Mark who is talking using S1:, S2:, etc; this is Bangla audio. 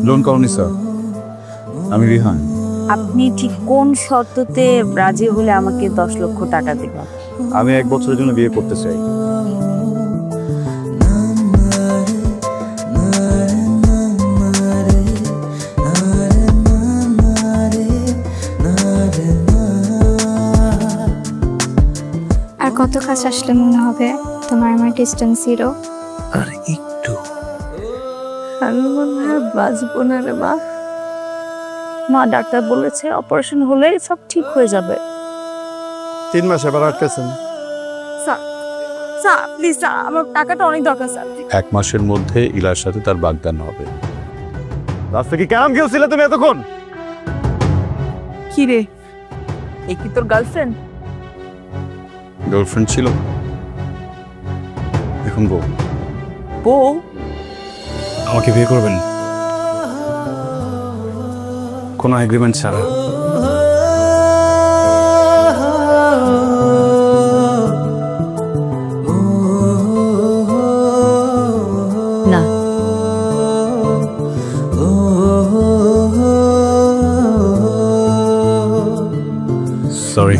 S1: লোন কলোনি স্যার, আমি রিহান।
S2: আপনি ঠিক কোন শর্ততে রাজি হলে আমাকে 10 লক্ষ টাকা দেবেন?
S1: আমি 1 বছরের জন্য বিয়ে করতে চাই।
S3: আর কত কাজ আসলে মনে হবে তোমার আমার ডিস্টেন্স জিরো?
S4: আর একটু।
S2: আমি মনে হয় বাঁচবো না রে মা। মা ডাক্তার বলেছে অপারেশন হলে সব ঠিক হয়ে যাবে।
S4: 3 মাস আবার আটকেছেন।
S2: স্যার স্যার প্লিজ স্যার, আমার টাকাটা অনেক দরকার স্যার।
S1: 1 মাসের মধ্যে ইলার সাথে তার বাগদান হবে।
S4: রাস্তা কি কেমন গেছিলে তুমি এতক্ষণ?
S2: কি রে, এই কি তোর গার্লফ্রেন্ড?
S1: গার্লফ্রেন্ড ছিল, এখন বউ।
S2: বউ?
S5: আমাকে বিয়ে করবেন কোনো এগ্রিমেন্ট ছাড়া?
S2: না।
S5: সরি।